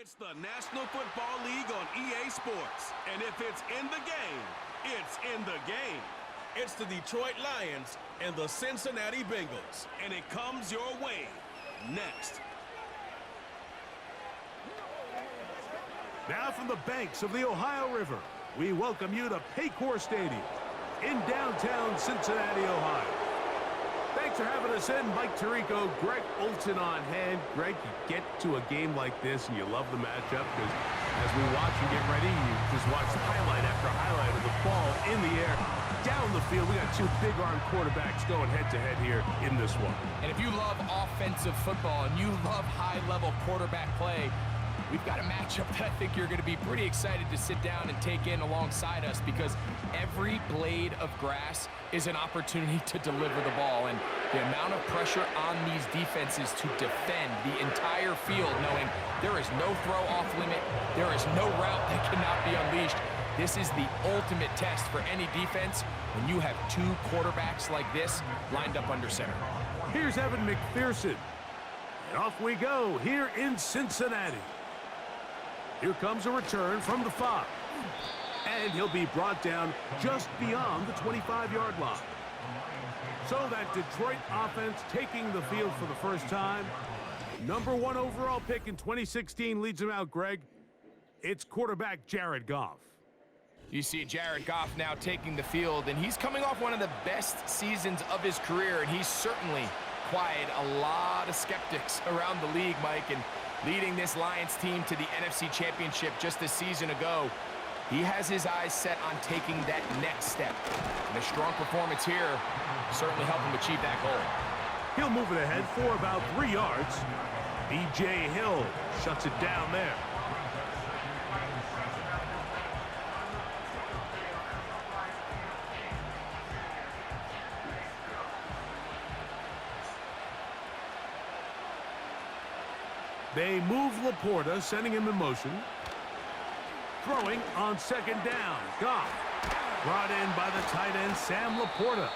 It's the National Football League on EA Sports. And if it's in the game, it's in the game. It's the Detroit Lions and the Cincinnati Bengals. And it comes your way next. Now from the banks of the Ohio River, we welcome you to Paycor Stadium in downtown Cincinnati, Ohio. Thanks for having us in. Mike Tirico, Greg Olson on hand. Greg, you get to a game like this and you love the matchup because as we watch and get ready, you just watch highlight after highlight of the ball in the air. Down the field, we got two big-arm quarterbacks going head-to-head here in this one. And if you love offensive football and you love high-level quarterback play, we've got a matchup that I think you're going to be pretty excited to sit down and take in alongside us because every blade of grass is an opportunity to deliver the ball. And the amount of pressure on these defenses to defend the entire field, knowing there is no throw-off limit, there is no route that cannot be unleashed. This is the ultimate test for any defense when you have two quarterbacks like this lined up under center. Here's Evan McPherson. And off we go here in Cincinnati. Here comes a return from the 5. And he'll be brought down just beyond the 25-yard line. So that Detroit offense taking the field for the first time. #1 overall pick in 2016 leads him out, Greg. It's quarterback Jared Goff. You see Jared Goff now taking the field, and he's coming off one of the best seasons of his career, and he's certainly quieted a lot of skeptics around the league, Mike, and leading this Lions team to the NFC Championship just a season ago. He has his eyes set on taking that next step. And a strong performance here certainly helped him achieve that goal. He'll move it ahead for about 3 yards. B.J. Hill shuts it down there. They move Laporta, sending him in motion. Throwing on second down. Goff brought in by the tight end, Sam Laporta.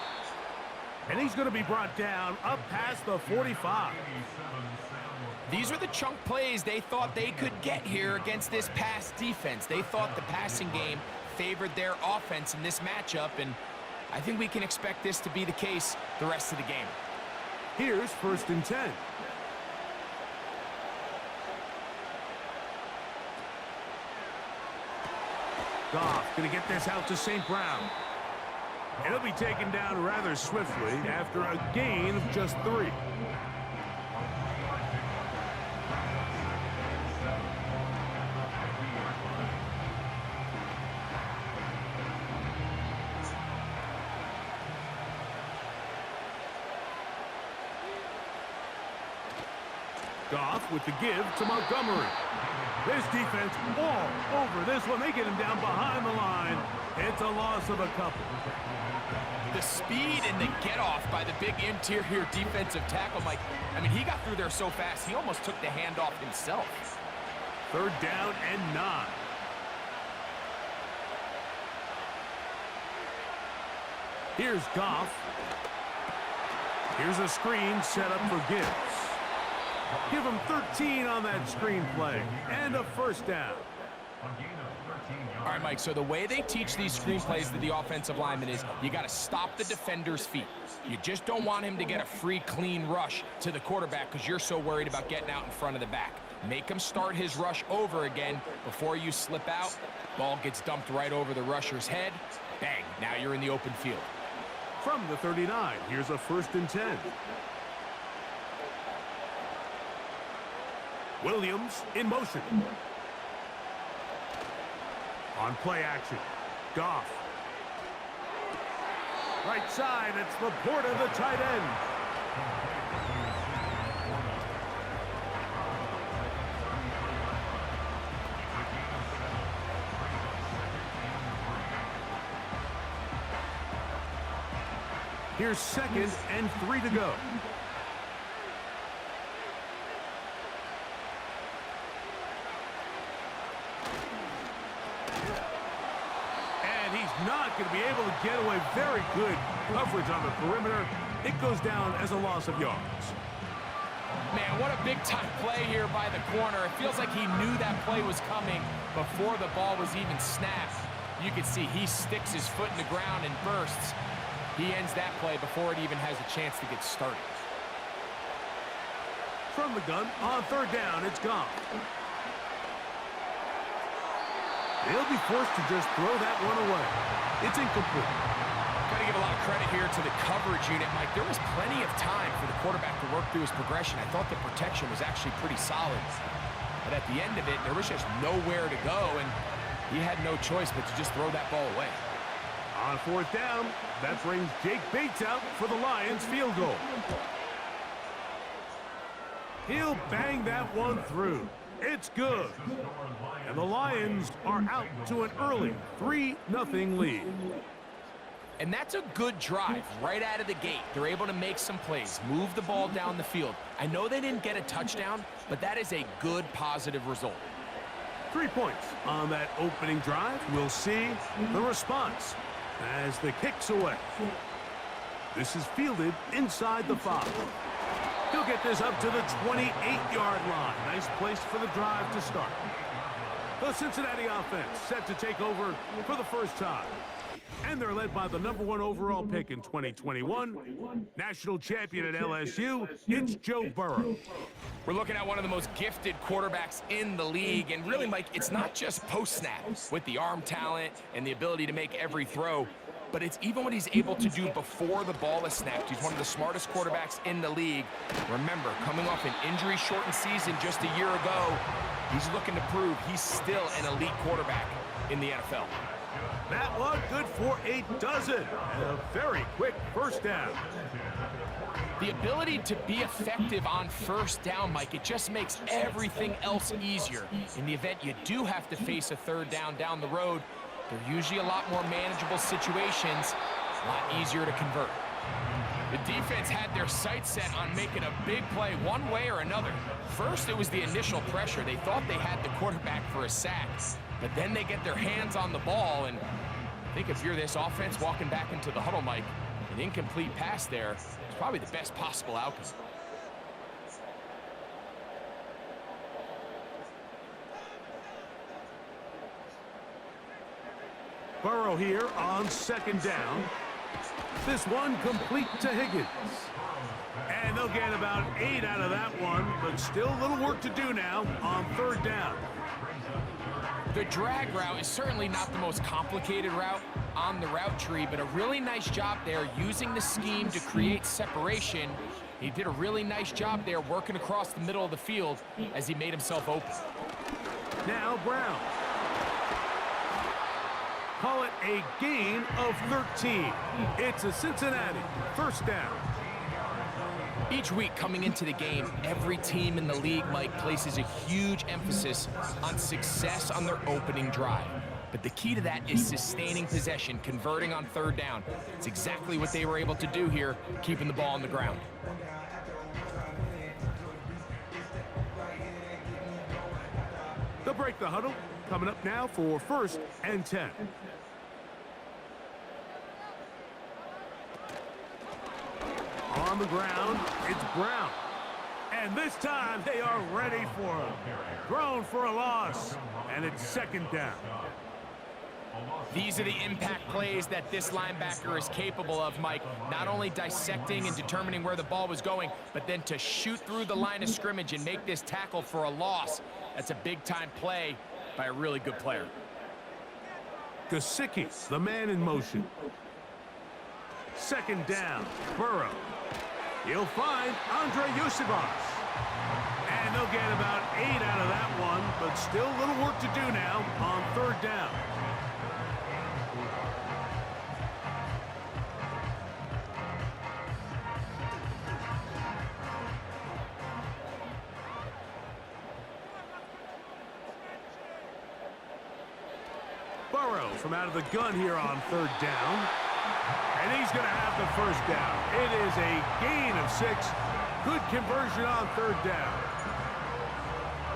And he's going to be brought down up past the 45. These are the chunk plays they thought they could get here against this pass defense. They thought the passing game favored their offense in this matchup, and I think we can expect this to be the case the rest of the game. Here's 1st and 10. Goff going to get this out to St. Brown. And he'll be taken down rather swiftly after a gain of just 3. Goff with the give to Montgomery. This defense all over this one. They get him down behind the line. It's a loss of a couple. The speed and the get-off by the big interior defensive tackle, Mike. I mean, he got through there so fast, he almost took the handoff himself. 3rd down and 9. Here's Goff. Here's a screen set up for Gibbs. Give him 13 on that screen play. And a 1st down. All right, Mike, so the way they teach these screenplays to the offensive lineman is you got to stop the defender's feet. You just don't want him to get a free, clean rush to the quarterback because you're so worried about getting out in front of the back. Make him start his rush over again before you slip out. Ball gets dumped right over the rusher's head. Bang, now you're in the open field. From the 39, here's a 1st and 10. Williams in motion. On play action, Goff. Right side, it's Laporta, the tight end. Here's 2nd and 3 to go. Not going to be able to get away. Very good coverage on the perimeter. It goes down as a loss of yards. Man, what a big-time play here by the corner. It feels like he knew that play was coming before the ball was even snapped. You can see he sticks his foot in the ground and bursts. He ends that play before it even has a chance to get started. From the gun, on third down, it's gone. He'll be forced to just throw that one away. It's incomplete. Got to give a lot of credit here to the coverage unit, Mike. There was plenty of time for the quarterback to work through his progression. I thought the protection was actually pretty solid. But at the end of it, there was just nowhere to go, and he had no choice but to just throw that ball away. On fourth down, that brings Jake Bates out for the Lions field goal. He'll bang that one through. It's good. And the Lions are out to an early 3-0 lead. And that's a good drive right out of the gate. They're able to make some plays, move the ball down the field. I know they didn't get a touchdown, but that is a good, positive result. 3 points on that opening drive. We'll see the response as the kick's away. This is fielded inside the 5. He'll get this up to the 28-yard line. Nice place for the drive to start. The Cincinnati offense set to take over for the first time. And they're led by the #1 overall pick in 2021, national champion at LSU, it's Joe Burrow. We're looking at one of the most gifted quarterbacks in the league, and really, Mike, it's not just post-snap with the arm talent and the ability to make every throw, but it's even what he's able to do before the ball is snapped. He's one of the smartest quarterbacks in the league. Remember, coming off an injury-shortened season just a year ago, he's looking to prove he's still an elite quarterback in the NFL. That one good for a dozen. And a very quick first down. The ability to be effective on first down, Mike, it just makes everything else easier. In the event you do have to face a third down the road, they're usually a lot more manageable situations, a lot easier to convert. The defense had their sights set on making a big play one way or another. First, it was the initial pressure. They thought they had the quarterback for a sack, but then they get their hands on the ball, and I think if you're this offense walking back into the huddle, Mike, an incomplete pass there is probably the best possible outcome. Burrow here on second down. This one complete to Higgins. And they'll get about 8 out of that one, but still a little work to do now on third down. The drag route is certainly not the most complicated route on the route tree, but a really nice job there using the scheme to create separation. He did a really nice job there working across the middle of the field as he made himself open. Now Brown. Call it a gain of 13. It's a Cincinnati first down. Each week coming into the game, every team in the league, Mike, places a huge emphasis on success on their opening drive. But the key to that is sustaining possession, converting on third down. It's exactly what they were able to do here, keeping the ball on the ground. They'll break the huddle. Coming up now for 1st and 10. On the ground, it's Brown. And this time, they are ready for him. Thrown for a loss, and it's second down. These are the impact plays that this linebacker is capable of, Mike. Not only dissecting and determining where the ball was going, but then to shoot through the line of scrimmage and make this tackle for a loss. That's a big-time play by a really good player. Gesicki, the man in motion. Second down, Burrow. He'll find Andre Yusivas. And they'll get about 8 out of that one, but still a little work to do now on third down. Burrow from out of the gun here on third down. And he's going to have the first down. It is a gain of 6. Good conversion on third down.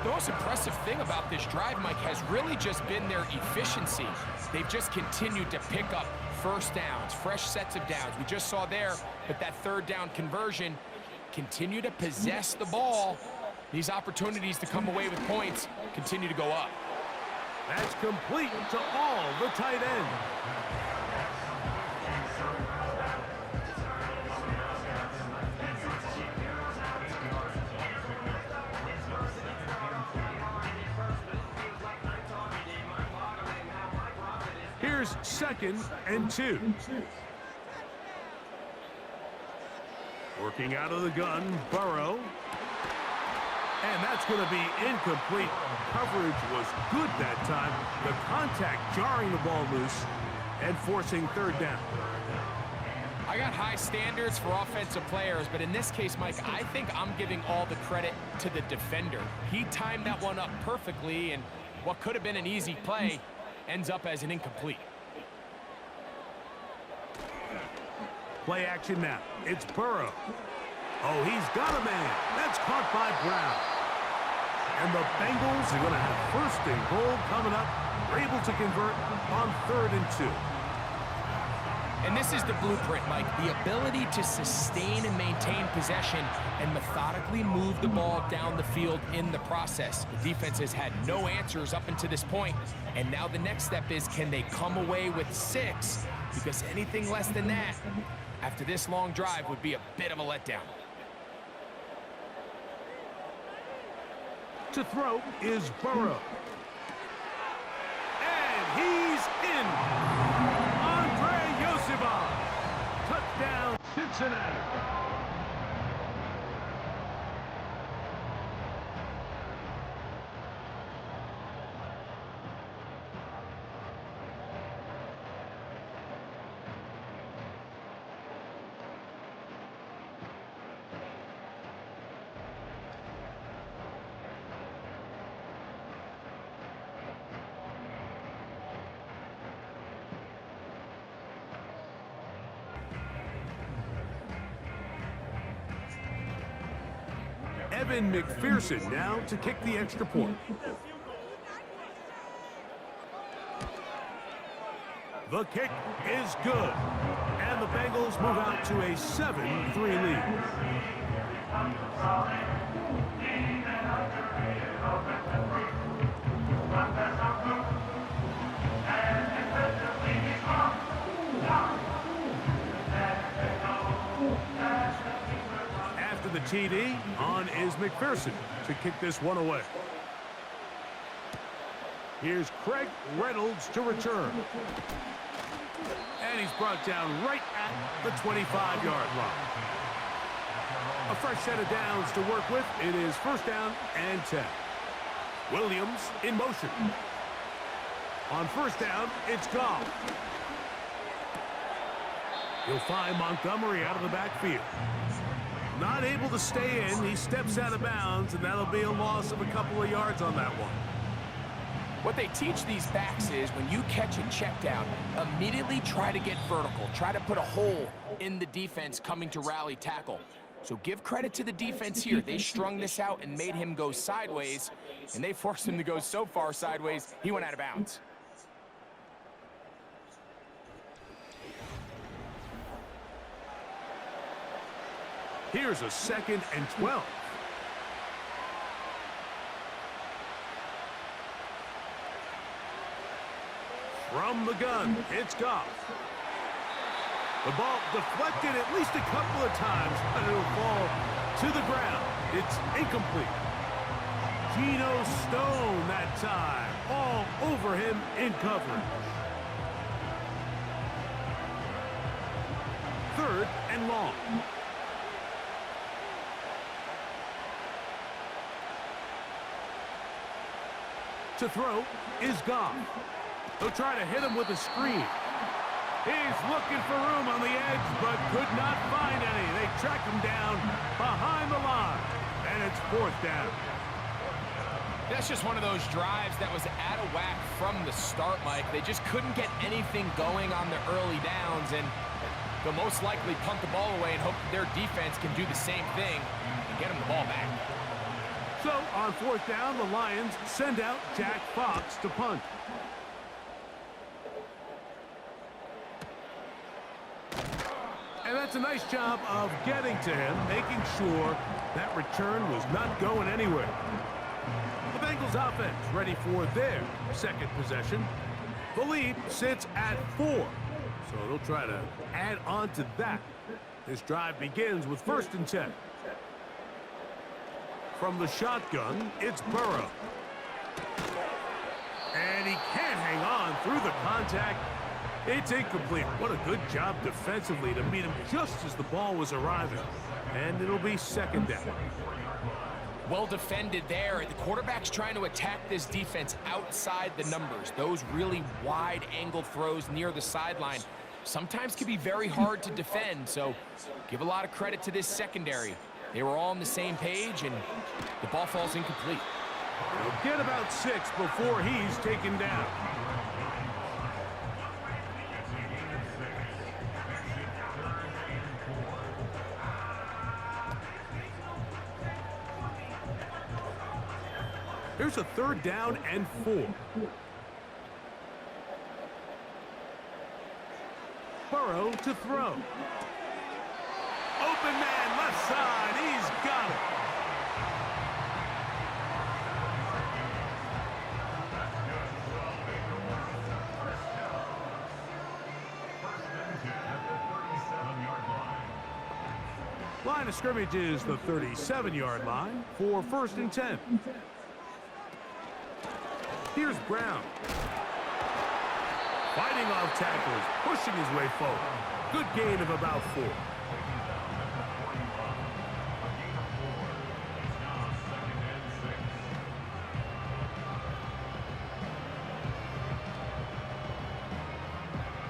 The most impressive thing about this drive, Mike, has really just been their efficiency. They've just continued to pick up first downs, fresh sets of downs. We just saw there, but that third down conversion, continue to possess the ball. These opportunities to come away with points continue to go up. That's complete to all the tight ends. Here's 2nd and 2. Working out of the gun, Burrow. And that's going to be incomplete. Coverage was good that time. The contact jarring the ball loose and forcing 3rd down. I got high standards for offensive players, but in this case, Mike, I think I'm giving all the credit to the defender. He timed that one up perfectly, and what could have been an easy play ends up as an incomplete. Play action now. It's Burrow. Oh, he's got a man. That's caught by Brown. And the Bengals are going to have 1st and goal coming up. They're able to convert on 3rd and 2. And this is the blueprint, Mike. The ability to sustain and maintain possession and methodically move the ball down the field in the process. The defense has had no answers up until this point. And now the next step is, can they come away with 6? Because anything less than that, after this long drive, would be a bit of a letdown. To throw is Burrow. And he's in. Touchdown, Cincinnati. Evan McPherson now to kick the extra point. The kick is good. And the Bengals move out to a 7-3 lead. After the TD, on is McPherson to kick this one away. Here's Craig Reynolds to return. And he's brought down right at the 25-yard line. A fresh set of downs to work with. It is 1st down and 10. Williams in motion. On 1st down, it's Goff. He'll find Montgomery out of the backfield. Not able to stay in. He steps out of bounds, and that'll be a loss of a couple of yards on that one. What they teach these backs is when you catch a check down, immediately try to get vertical. Try to put a hole in the defense coming to rally tackle. So give credit to the defense here. They strung this out and made him go sideways, and they forced him to go so far sideways, he went out of bounds. Here's a 2nd and 12. From the gun, it's Goff. The ball deflected at least a couple of times, but it'll fall to the ground. It's incomplete. Geno Stone that time, all over him in coverage. 3rd and long. To throw is Goff. They'll try to hit him with a screen. He's looking for room on the edge, but could not find any. They track him down behind the line, and it's 4th down. That's just one of those drives that was out of whack from the start, Mike. They just couldn't get anything going on the early downs, and they'll most likely punt the ball away and hope that their defense can do the same thing and get them the ball back. So, on 4th down, the Lions send out Jack Fox to punt. And That's a nice job of getting to him, making sure that return was not going anywhere. The Bengals offense ready for their second possession. The lead sits at 4, so they'll try to add on to that. This drive begins with 1st and 10. From the shotgun, it's Burrow. And he can't hang on through the contact. It's incomplete. What a good job defensively to meet him just as the ball was arriving. And it'll be 2nd down. Well defended there. The quarterback's trying to attack this defense outside the numbers. Those really wide angle throws near the sideline sometimes can be very hard to defend. So give a lot of credit to this secondary. They were all on the same page, and the ball falls incomplete. He'll get about 6 before he's taken down. Here's a 3rd down and 4. Burrow to throw. Open man, left side. He's got it. Line of scrimmage is the 37-yard line for 1st and 10. Here's Brown. Fighting off tackles, pushing his way forward. Good gain of about 4.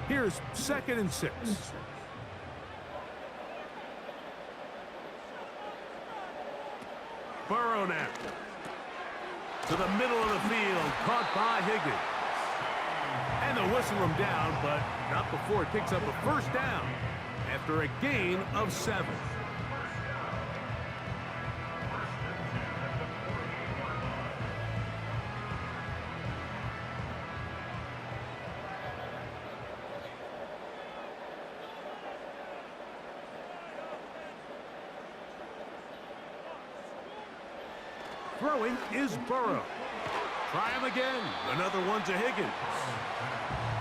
Here's 2nd and 6. Burrow now. To the middle of the field, caught by Higgins. And they'll whistle him down, but not before it picks up a 1st down after a gain of 7. Throwing is Burrow. Try him again. Another one to Higgins.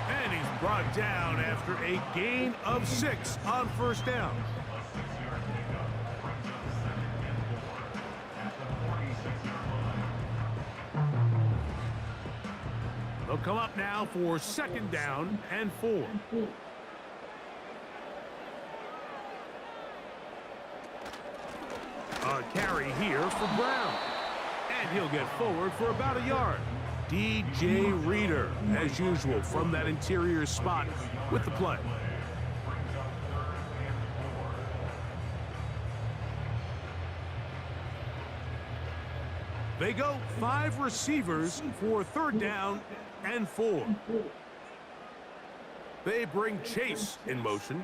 And he's brought down after a gain of 6 on 1st down. They'll come up now for 2nd down and 4. A carry here for Brown. And he'll get forward for about a yard. DJ Reader, as usual, from that interior spot with the play. They go 5 receivers for 3rd down and 4. They bring Chase in motion.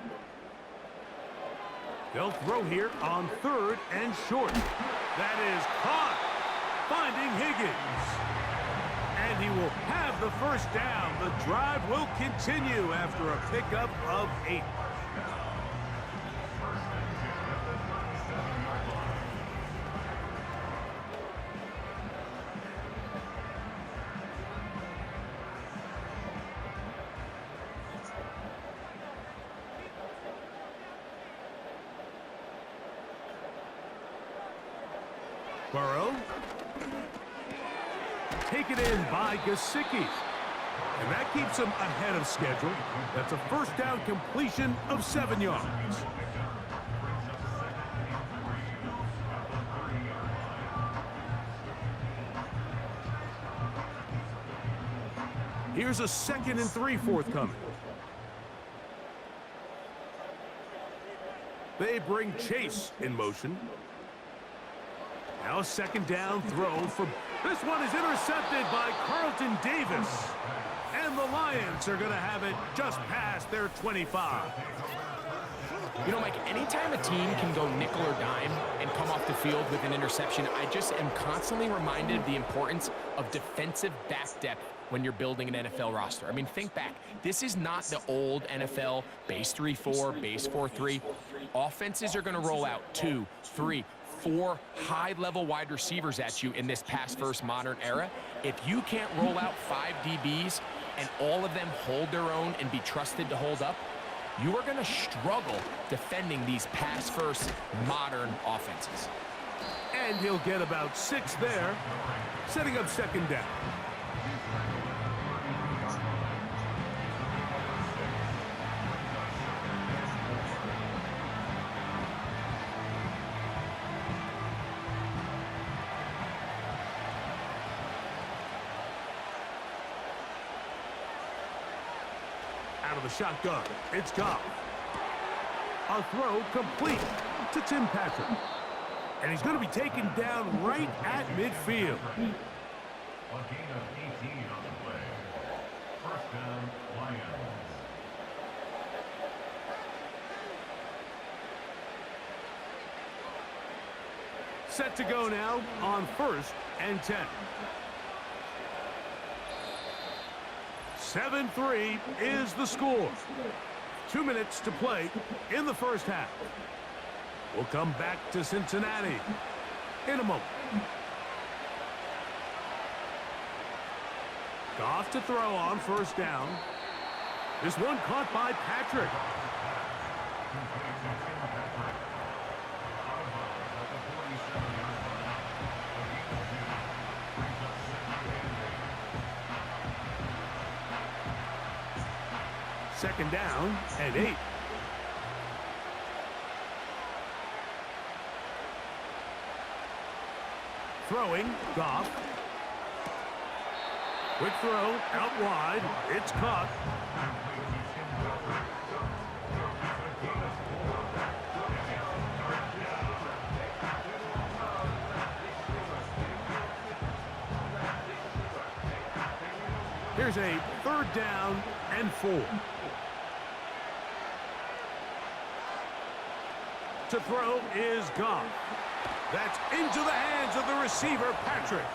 They'll throw here on 3rd and short. That is caught, finding Higgins. And he will have the 1st down. The drive will continue after a pickup of 8. Burrow. Taken in by Gesicki. And that keeps him ahead of schedule. That's a 1st down completion of 7 yards. Here's a 2nd and 3 forthcoming. They bring Chase in motion. Now a 2nd down throw for... This one is intercepted by Carlton Davis. And the Lions are going to have it just past their 25. You know, Mike, anytime a team can go nickel or dime and come off the field with an interception, I just am constantly reminded of the importance of defensive back depth when you're building an NFL roster. I mean, think back. This is not the old NFL base 3-4, base 4-3. Offenses are going to roll out 2, 3, 4 high-level wide receivers at you in this pass-first modern era. If you can't roll out 5 DBs and all of them hold their own and be trusted to hold up, you are going to struggle defending these pass-first modern offenses. And he'll get about 6 there, setting up second down. Out of the shotgun, it's Goff. A throw complete to Tim Patrick. And he's going to be taken down right at midfield. A gain of 18 on the play. First down, Lions. Set to go now on 1st and 10. 7-3 is the score. 2 minutes to play in the first half. We'll come back to Cincinnati in a moment. Goff to throw on 1st down. This one caught by Patrick. Second down and 8. Throwing, Goff. Quick throw, out wide. It's caught. Here's a 3rd down and 4. To throw is Goff. That's into the hands of the receiver, Patrick.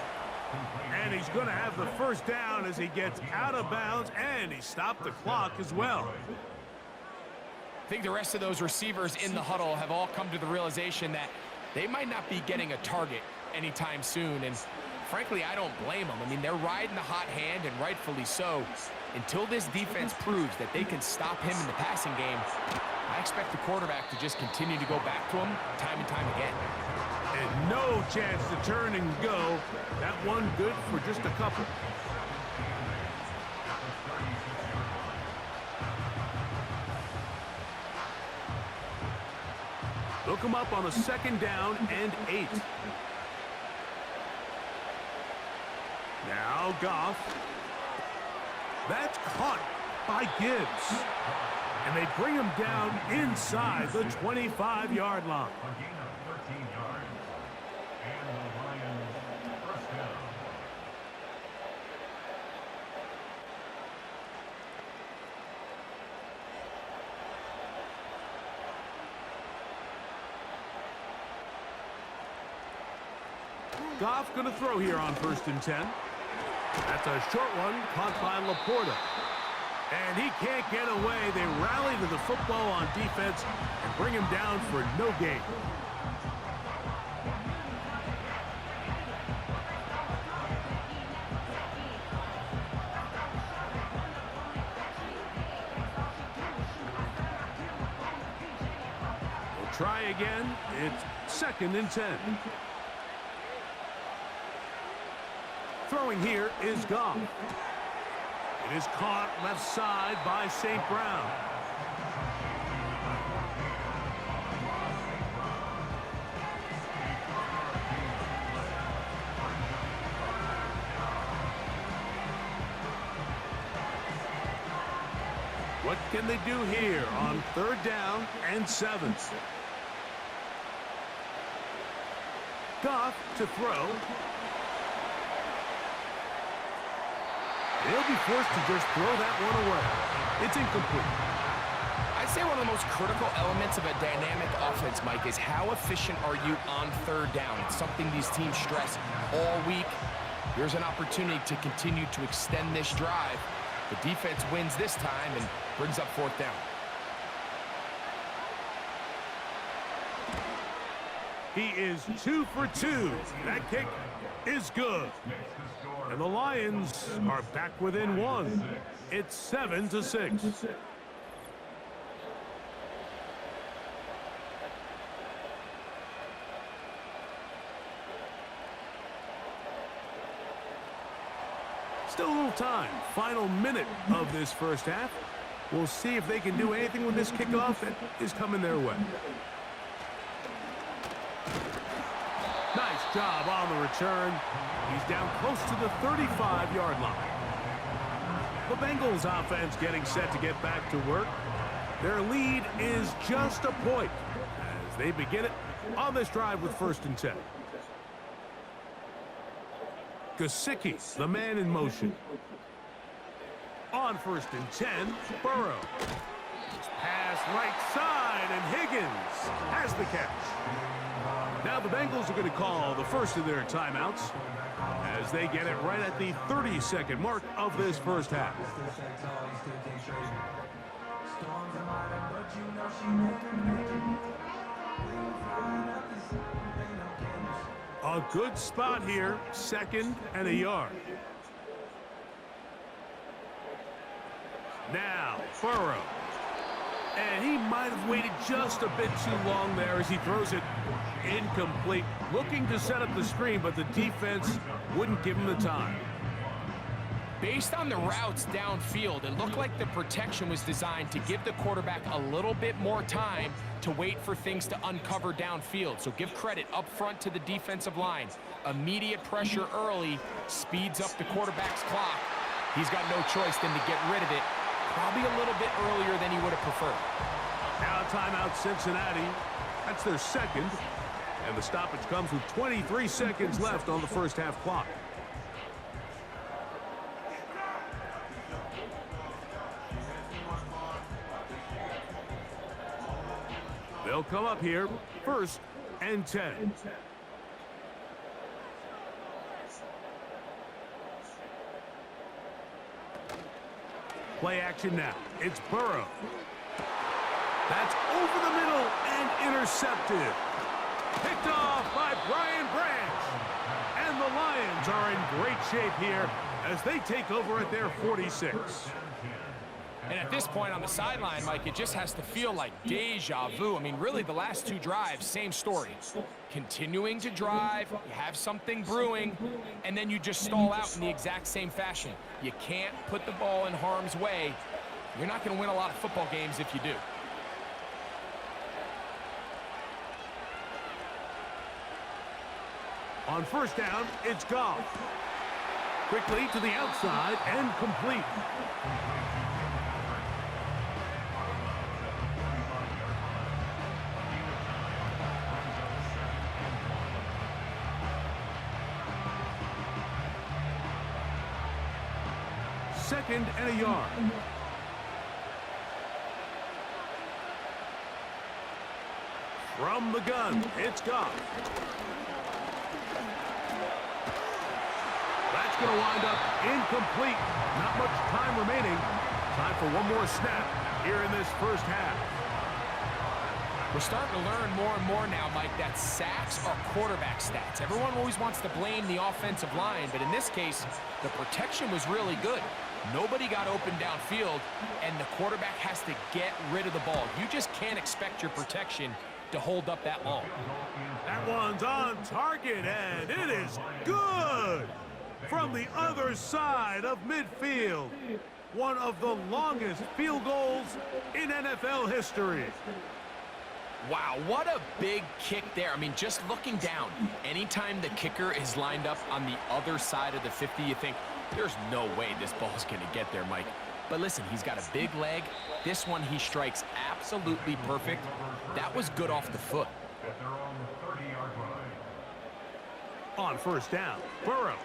And he's going to have the 1st down as he gets out of bounds, and he stopped the clock as well. I think the rest of those receivers in the huddle have all come to the realization that they might not be getting a target anytime soon. And frankly, I don't blame them. I mean, they're riding the hot hand, and rightfully so. Until this defense proves that they can stop him in the passing game, I expect the quarterback to just continue to go back to him time and time again. And no chance to turn and go. That one good for just a couple. Look him up on a 2nd down and 8. Now Goff. That's caught by Gibbs. And they bring him down inside the 25-yard line. A gain of 13 yards. And the Lions, first down. Goff going to throw here on 1st and 10. That's a short one caught by Laporta. And he can't get away. They rally to the football on defense and bring him down for no gain. We'll try again. It's 2nd and 10. Throwing here is Goff. It is caught left side by St. Brown. What can they do here on 3rd down and 7? Goff to throw. They'll be forced to just throw that one away. It's incomplete. I'd say one of the most critical elements of a dynamic offense, Mike, is how efficient are you on 3rd down. It's something these teams stress all week. Here's an opportunity to continue to extend this drive. The defense wins this time and brings up fourth down. He is 2 for 2. That kick is good. And the Lions are back within 1. It's 7-6. Still a little time. Final minute of this first half. We'll see if they can do anything with this kickoff that is coming their way. Nice job on the return. He's down close to the 35-yard line. The Bengals offense getting set to get back to work. Their lead is just a point as they begin it on this drive with 1st and 10. Gesicki, the man in motion. On 1st and 10, Burrow. Pass right side, and Higgins has the catch. Now the Bengals are going to call the first of their timeouts as they get it right at the 30-second mark of this first half. A good spot here, 2nd and a yard. Now, Burrow. And he might have waited just a bit too long there as he throws it incomplete. Looking to set up the screen, but the defense wouldn't give him the time. Based on the routes downfield, it looked like the protection was designed to give the quarterback a little bit more time to wait for things to uncover downfield. So give credit up front to the defensive line. Immediate pressure early speeds up the quarterback's clock. He's got no choice than to get rid of it, probably a little bit earlier than he would have preferred. Now timeout Cincinnati. That's their 2nd. And the stoppage comes with 23 seconds left on the first half clock. They'll come up here, 1st and 10. Play action now. It's Burrow. That's over the middle and intercepted. Picked off by Brian Branch. And the Lions are in great shape here as they take over at their 46. And at this point on the sideline, Mike, it just has to feel like deja vu. I mean, really, the last 2 drives, same story. Continuing to drive, you have something brewing, and then you just stall out in the exact same fashion. You can't put the ball in harm's way. You're not going to win a lot of football games if you do. On 1st down, it's Goff. Quickly to the outside and complete. Second and a yard. From the gun, it's Goff. That's going to wind up incomplete. Not much time remaining. Time for one more snap here in this first half. We're starting to learn more and more now, Mike, that sacks are quarterback stats. Everyone always wants to blame the offensive line, but in this case, the protection was really good. Nobody got open downfield, and the quarterback has to get rid of the ball. You just can't expect your protection to hold up that long. That one's on target, and it is good from the other side of midfield. One of the longest field goals in NFL history. Wow, what a big kick there. I mean, just looking down, anytime the kicker is lined up on the other side of the 50, you think, there's no way this ball's going to get there, Mike. But listen, he's got a big leg. This one he strikes absolutely perfect. That was good off the foot. On 1st down, Burrow.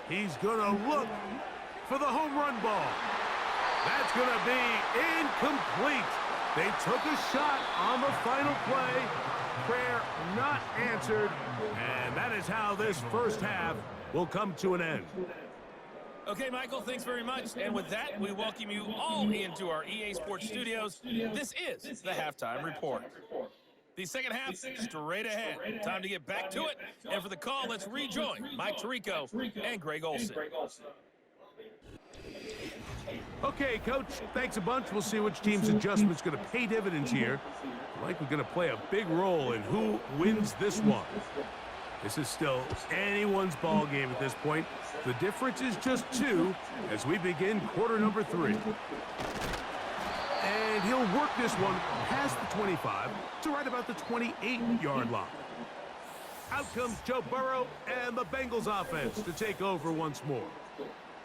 He's going to look for the home run ball. That's going to be incomplete. They took a shot on the final play, prayer not answered, and that is how this first half will come to an end. Okay, Michael, thanks very much. And with that, we welcome you all into our EA Sports studios. This is the Halftime Report. The second half, straight ahead. Time to get back to it. And for the call, let's rejoin Mike Tirico and Greg Olson. Okay, Coach, thanks a bunch. We'll see which team's adjustment's going to pay dividends here. Like we're going to play a big role in who wins this one. This is still anyone's ball game at this point. The difference is just 2 as we begin quarter number 3. And he'll work this one past the 25 to right about the 28-yard line. Out comes Joe Burrow and the Bengals offense to take over once more.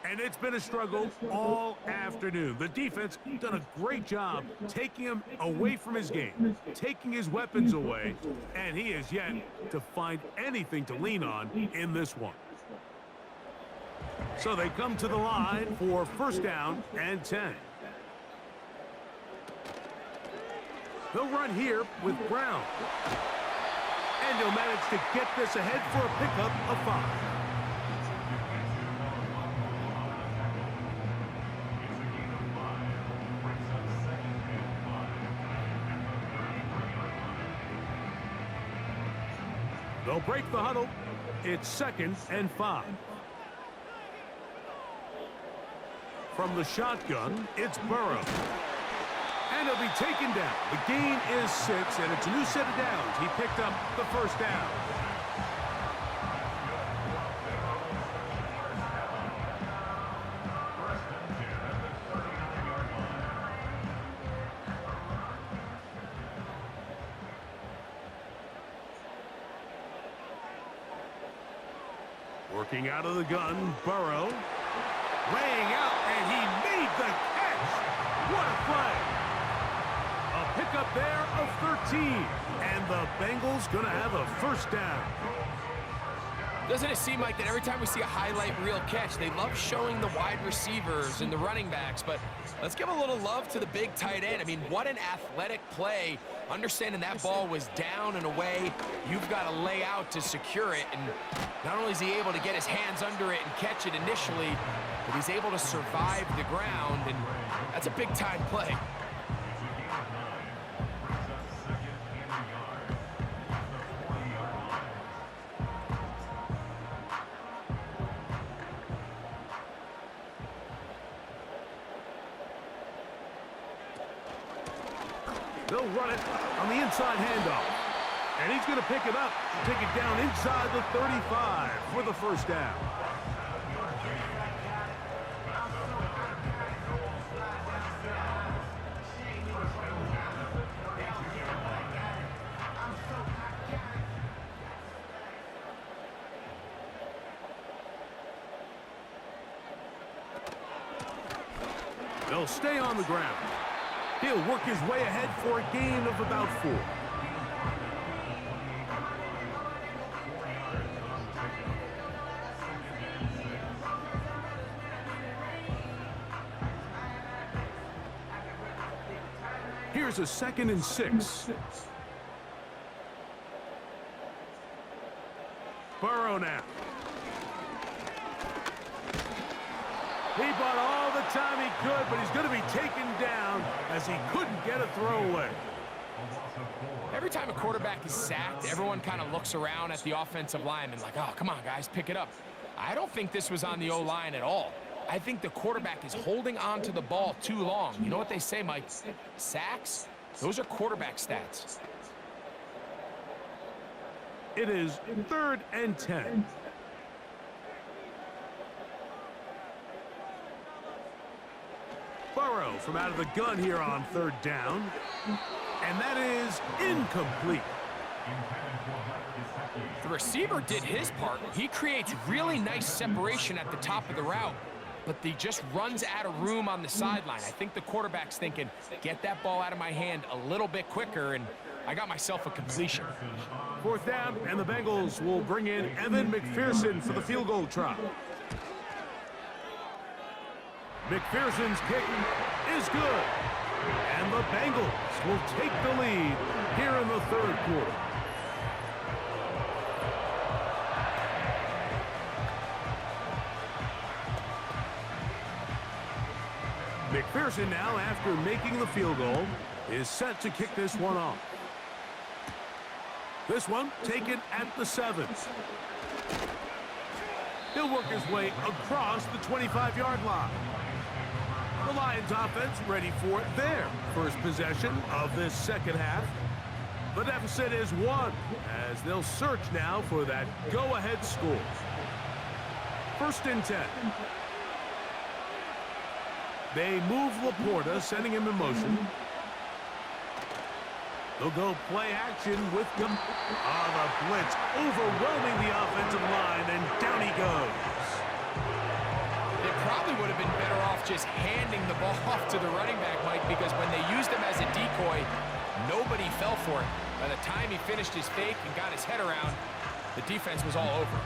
And it's been a struggle all afternoon. The defense done a great job taking him away from his game, taking his weapons away, and he is yet to find anything to lean on in this one. So they come to the line for first down and 10. They'll run here with Brown. And he'll manage to get this ahead for a pickup of 5. They'll break the huddle. It's 2nd and 5. From the shotgun, it's Burrow. And he'll be taken down. The gain is 6, and it's a new set of downs. He picked up the first down. Working out of the gun, Burrow. Laying out, and he made the catch. What a play. A pickup there of 13. And the Bengals going to have a first down. Doesn't it seem like that every time we see a highlight reel catch, they love showing the wide receivers and the running backs, but let's give a little love to the big tight end. I mean, what an athletic play. Understanding that ball was down and away, you've got to lay out to secure it, and not only is he able to get his hands under it and catch it initially, but he's able to survive the ground, and that's a big-time play. They'll run it on the inside handoff. And he's going to pick it up, take it down inside the 35 for the first down. They'll stay on the ground. He'll work his way ahead for a gain of about 4. Here's a 2nd and 6. Burrow now. He bought all the time he could, but he's going to be taken down as he couldn't get a throwaway. Every time a quarterback is sacked, everyone kind of looks around at the offensive lineman like, oh, come on, guys, pick it up. I don't think this was on the O-line at all. I think the quarterback is holding on to the ball too long. You know what they say, Mike? Sacks, those are quarterback stats. It is 3rd and 10. Burrow from out of the gun here on 3rd down. And that is incomplete. The receiver did his part. He creates really nice separation at the top of the route, but he just runs out of room on the sideline. I think the quarterback's thinking, get that ball out of my hand a little bit quicker, and I got myself a completion. 4th down, and the Bengals will bring in Evan McPherson for the field goal try. McPherson's kick is good. And the Bengals will take the lead here in the 3rd quarter. McPherson now, after making the field goal, is set to kick this one off. This one taken at the 7. He'll work his way across the 25-yard line. The Lions offense ready for their first possession of this second half. The deficit is 1 as they'll search now for that go-ahead score. 1st and 10. They move Laporta, sending him in motion. They'll go play action with the blitz overwhelming the offensive line, and down he goes. They probably would have been better off just handing the ball off to the running back, Mike, because when they used him as a decoy, nobody fell for it. By the time he finished his fake and got his head around, the defense was all over.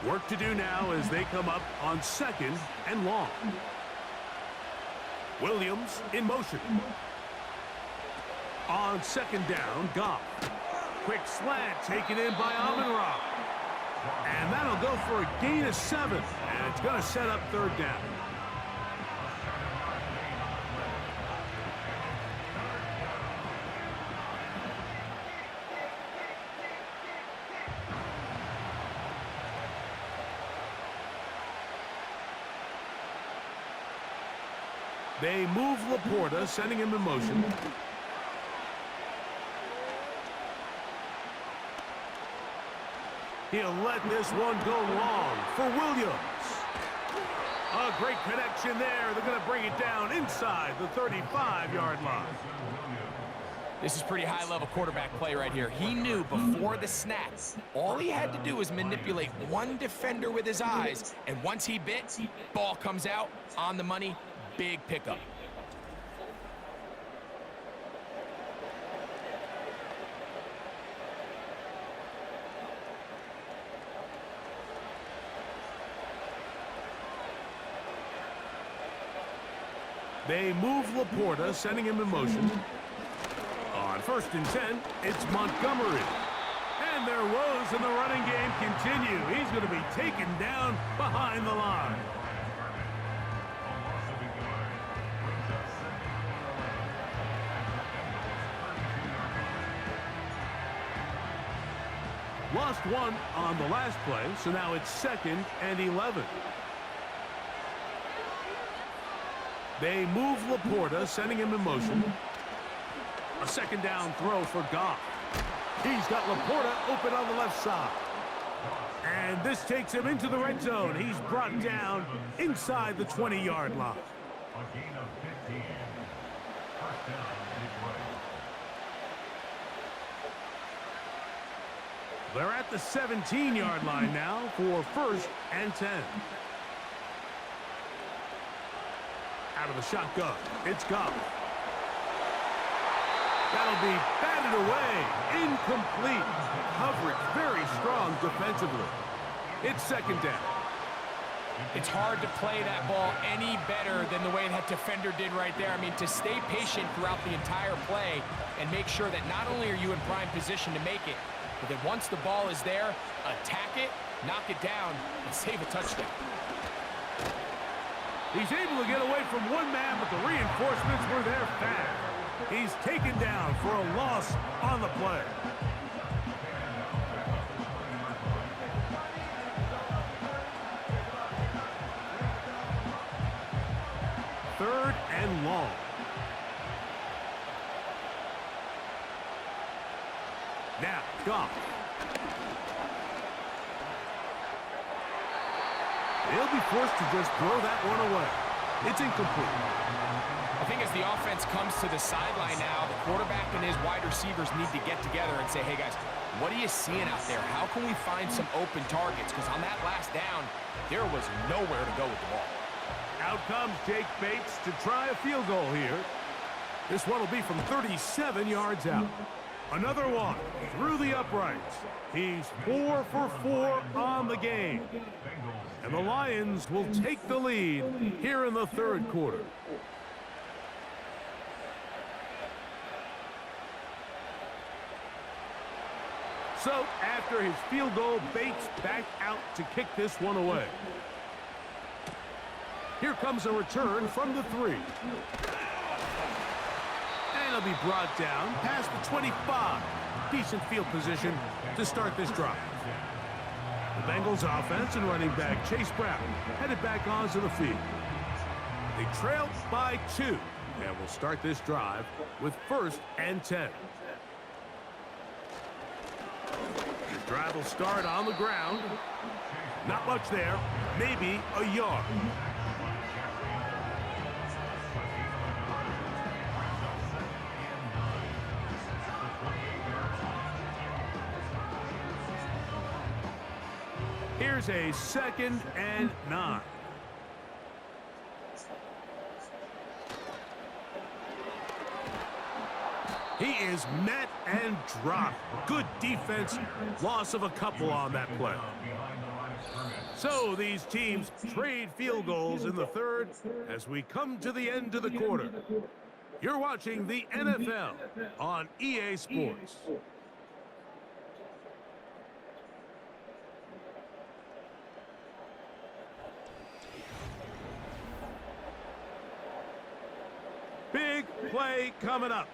Work to do now as they come up on 2nd and long. Williams in motion. On 2nd down, Goff. Quick slant taken in by Amon-Ra. And that'll go for a gain of 7. And it's going to set up 3rd down. They move Laporta, sending him in motion. He'll let this one go long for Williams. A great connection there. They're going to bring it down inside the 35-yard line. This is pretty high-level quarterback play right here. He knew before the snap, all he had to do was manipulate one defender with his eyes, and once he bit, ball comes out on the money. Big pickup. They move Laporta, sending him in motion. On 1st and 10, it's Montgomery. And their woes in the running game continue. He's going to be taken down behind the line. Lost 1 on the last play, so now it's 2nd and 11. They move Laporta, sending him in motion. A 2nd down throw for Goff. He's got Laporta open on the left side. And this takes him into the red zone. He's brought down inside the 20-yard line. A gain of 15. 1st down, Detroit. They're at the 17-yard line now for 1st and 10. Out of the shotgun, it's Goff. That'll be batted away. Incomplete. Coverage very strong defensively. It's 2nd down. It's hard to play that ball any better than the way that defender did right there. I mean, to stay patient throughout the entire play and make sure that not only are you in prime position to make it, but then once the ball is there, attack it, knock it down, and save a touchdown. He's able to get away from one man, but the reinforcements were there fast. He's taken down for a loss on the play. Third and long. Now, Goff. They'll be forced to just throw that one away. It's incomplete. I think as the offense comes to the sideline now, the quarterback and his wide receivers need to get together and say, hey, guys, what are you seeing out there? How can we find some open targets? Because on that last down, there was nowhere to go with the ball. Out comes Jake Bates to try a field goal here. This one will be from 37 yards out. Another one through the uprights. He's 4 for 4 on the game. And the Lions will take the lead here in the third quarter. So, after his field goal, Bates back out to kick this one away. Here comes a return from the 3. And he'll be brought down past the 25. Decent field position to start this drive. The Bengals offense and running back Chase Brown headed back onto the field. They trail by 2, and will start this drive with 1st and 10. The drive will start on the ground. Not much there, maybe a yard. Here's a 2nd and 9. He is met and dropped. Good defense. Loss of a couple on that play. So these teams trade field goals in the 3rd as we come to the end of the quarter. You're watching the NFL on EA Sports. Big play coming up.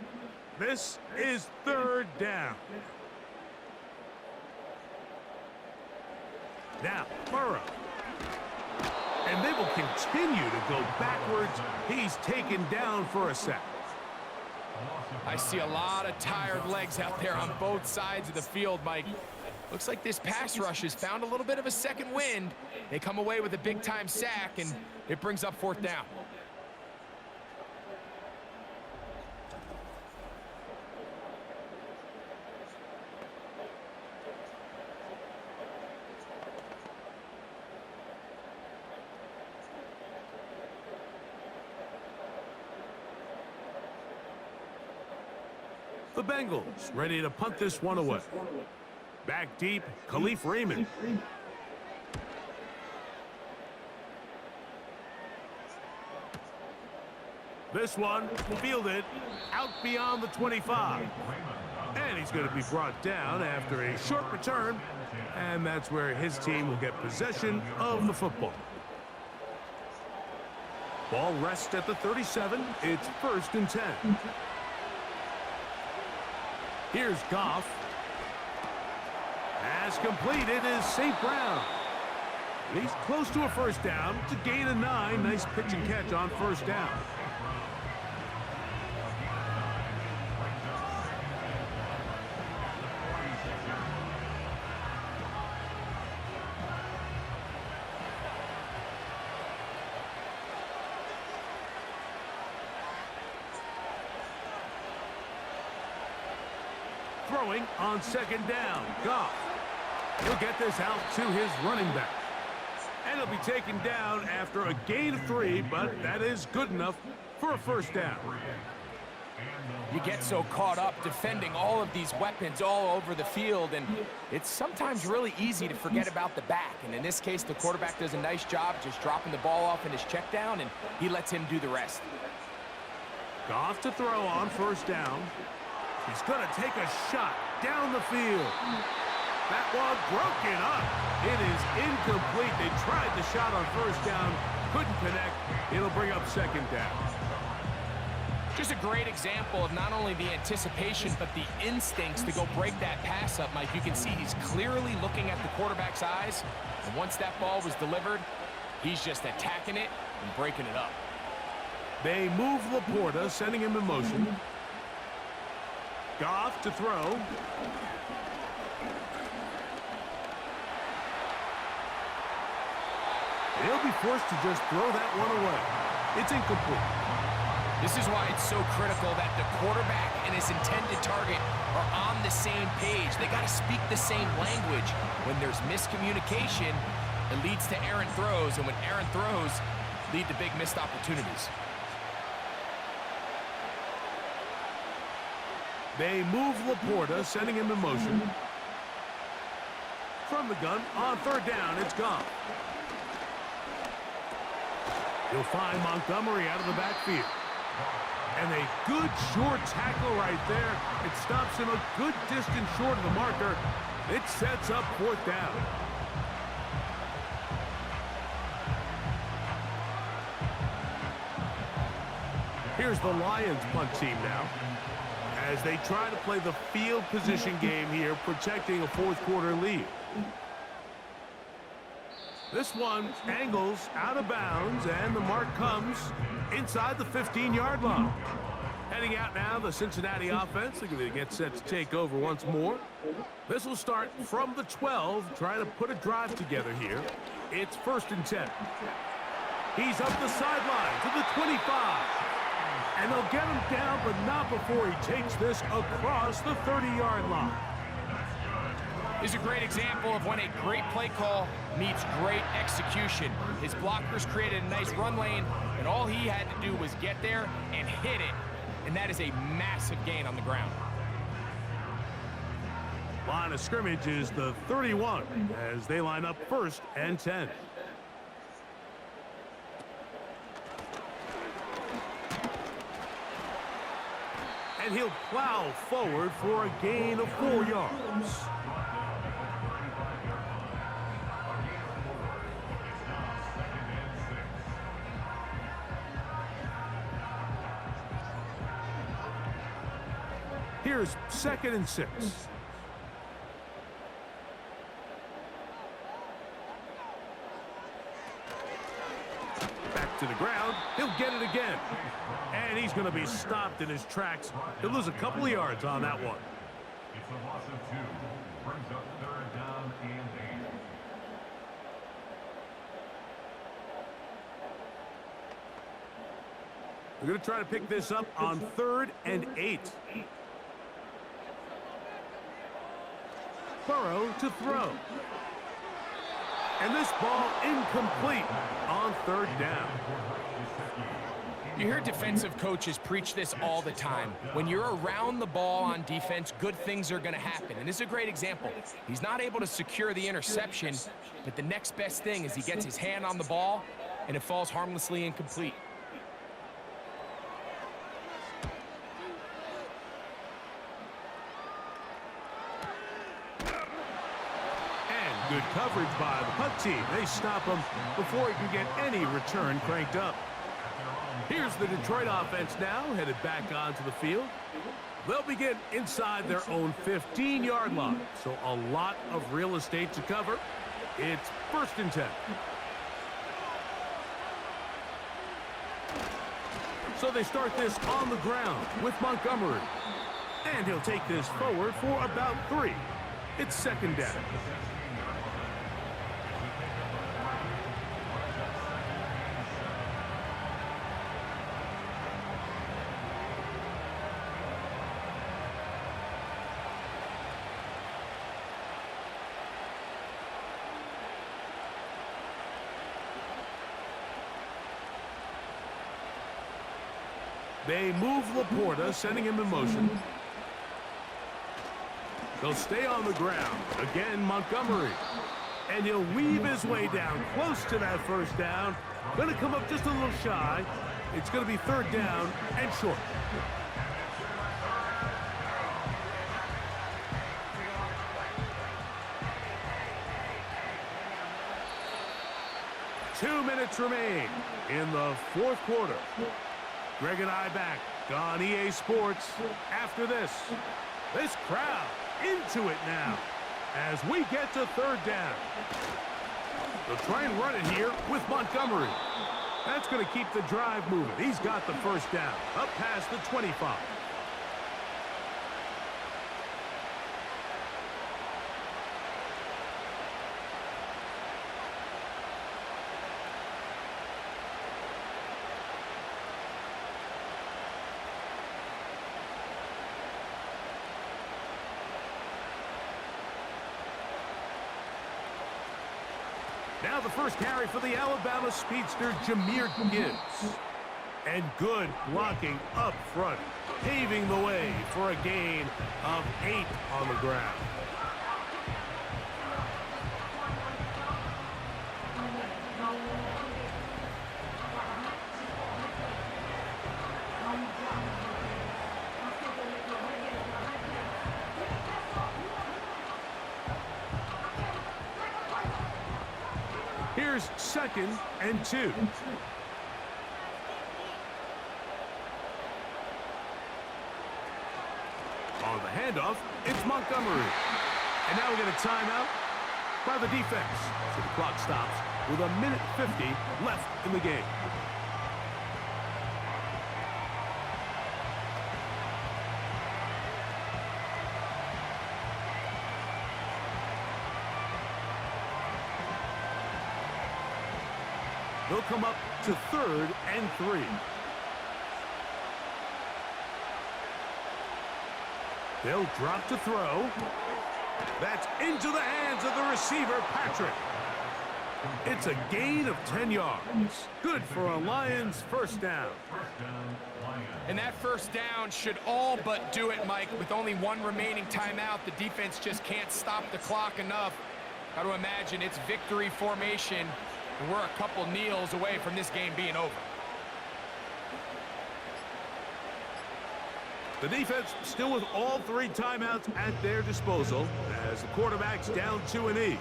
This is 3rd down. Now, Burrow. And they will continue to go backwards. He's taken down for a sack. I see a lot of tired legs out there on both sides of the field, Mike. Looks like this pass rush has found a little bit of a second wind. They come away with a big-time sack, and it brings up 4th down. The Bengals ready to punt this one away. Back deep, Khalif Raymond. This one fielded out beyond the 25. And he's going to be brought down after a short return. And that's where his team will get possession of the football. Ball rests at the 37. It's 1st and 10. Here's Goff. As completed is St. Brown. He's close to a 1st down to gain a 9. Nice pitch and catch on 1st down. Throwing on 2nd down. Goff. He'll get this out to his running back. And he'll be taken down after a gain of 3, but that is good enough for a 1st down. You get so caught up defending all of these weapons all over the field, and it's sometimes really easy to forget about the back. And in this case, the quarterback does a nice job just dropping the ball off in his check down, and he lets him do the rest. Goff to throw on 1st down. He's going to take a shot down the field. That one broken up. It is incomplete. They tried the shot on 1st down. Couldn't connect. It'll bring up 2nd down. Just a great example of not only the anticipation, but the instincts to go break that pass up, Mike. You can see he's clearly looking at the quarterback's eyes. And once that ball was delivered, he's just attacking it and breaking it up. They move Laporta, sending him in motion. Goff to throw. He'll be forced to just throw that one away. It's incomplete. This is why it's so critical that the quarterback and his intended target are on the same page. They got to speak the same language. When there's miscommunication, it leads to errant throws, and when errant throws lead to big missed opportunities. They move Laporta, sending him in motion. From the gun, on 3rd down, it's gone. He'll find Montgomery out of the backfield. And a good short tackle right there. It stops him a good distance short of the marker. It sets up 4th down. Here's the Lions punt team now, as they try to play the field position game here, protecting a 4th quarter lead. This one angles out of bounds, and the mark comes inside the 15-yard line. Heading out now, the Cincinnati offense. They're going to get set to take over once more. This will start from the 12, trying to put a drive together here. It's 1st and 10. He's up the sideline to the 25. And they'll get him down, but not before he takes this across the 30-yard line. This is a great example of when a great play call meets great execution. His blockers created a nice run lane, and all he had to do was get there and hit it. And that is a massive gain on the ground. Line of scrimmage is the 31 as they line up 1st and 10. And he'll plow forward for a gain of 4 yards. Here's 2nd and 6. Back to the ground. He'll get it again. And he's going to be stopped in his tracks. He'll lose a couple of yards on that one. It's a loss of 2. Brings up 3rd down and 8. We're going to try to pick this up on 3rd and 8. Burrow to throw. And this ball incomplete on 3rd down. You hear defensive coaches preach this all the time. When you're around the ball on defense, good things are going to happen. And this is a great example. He's not able to secure the interception, but the next best thing is he gets his hand on the ball, and it falls harmlessly incomplete. And good coverage by the punt team. They stop him before he can get any return cranked up. Here's the Detroit offense now, headed back onto the field. They'll begin inside their own 15-yard line, so a lot of real estate to cover. It's 1st and 10. So they start this on the ground with Montgomery. And he'll take this forward for about 3. It's 2nd down. They move Laporta, sending him in motion. They'll stay on the ground. Again, Montgomery. And he'll weave his way down close to that 1st down. Going to come up just a little shy. It's going to be 3rd down and short. Two minutes remain in the 4th quarter. Greg and I back on EA Sports after this. This crowd into it now as we get to 3rd down. They'll try and run it here with Montgomery. That's going to keep the drive moving. He's got the 1st down up past the 25. Now the first carry for the Alabama speedster, Jahmyr Gibbs. And good blocking up front, paving the way for a gain of 8 on the ground. Here's 2nd and 2. On the handoff, it's Montgomery. And now we get a timeout by the defense. So the clock stops with 1:50 left in the game. They'll come up to 3rd and 3. They'll drop to throw. That's into the hands of the receiver, Patrick. It's a gain of 10 yards. Good for a Lions first down. And that first down should all but do it, Mike. With only one remaining timeout, the defense just can't stop the clock enough. Got to imagine it's victory formation, and we're a couple kneels away from this game being over. The defense still with all 3 timeouts at their disposal as the quarterback's down to an E.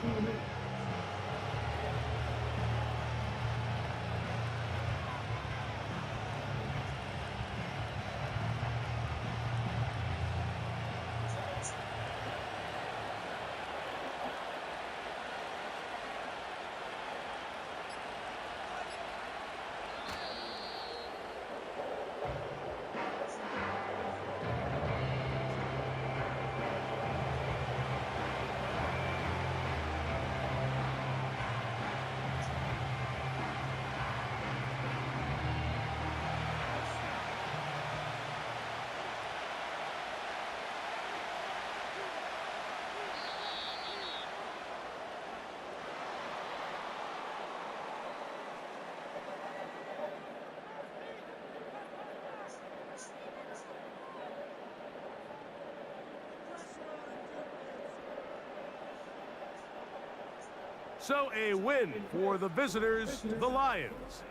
So a win for the visitors, the Lions.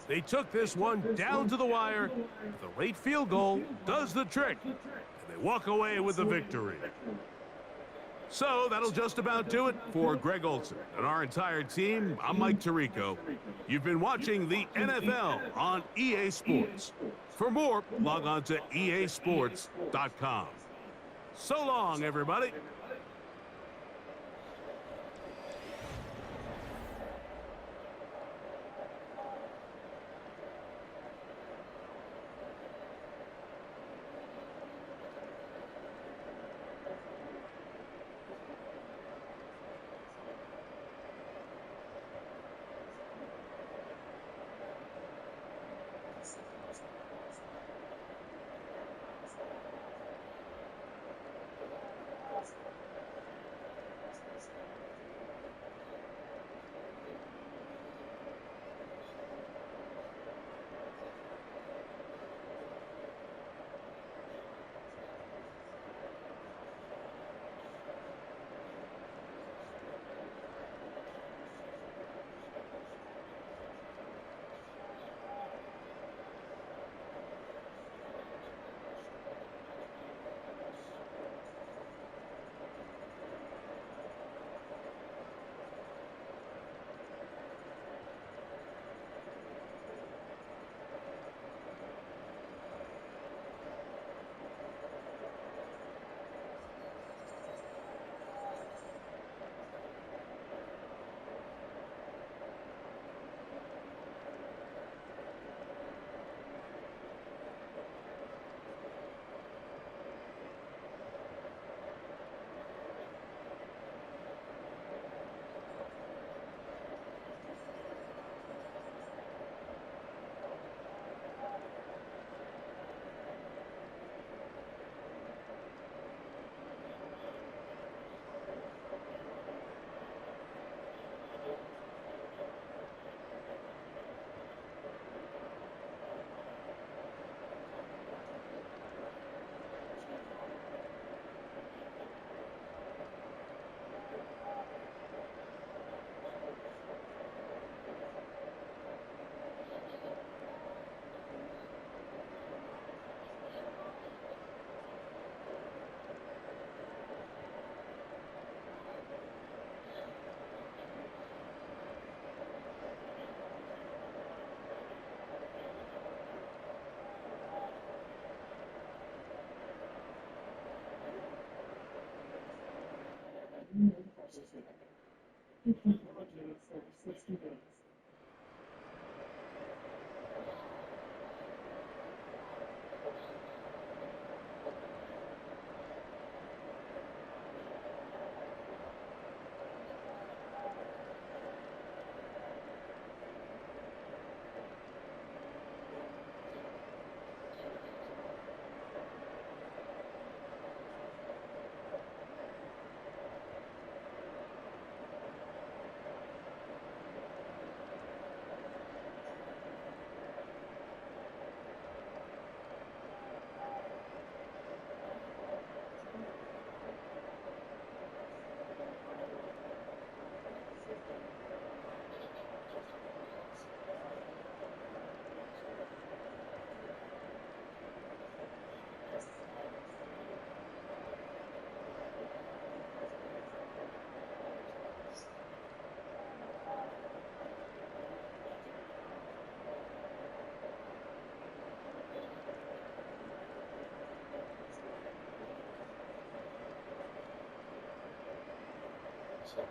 They took this one down to the wire. The late field goal does the trick, and they walk away with the victory. So that'll just about do it for Greg Olson and our entire team. I'm Mike Tirico. You've been watching the NFL on EA Sports. For more, log on to easports.com. So long, everybody. So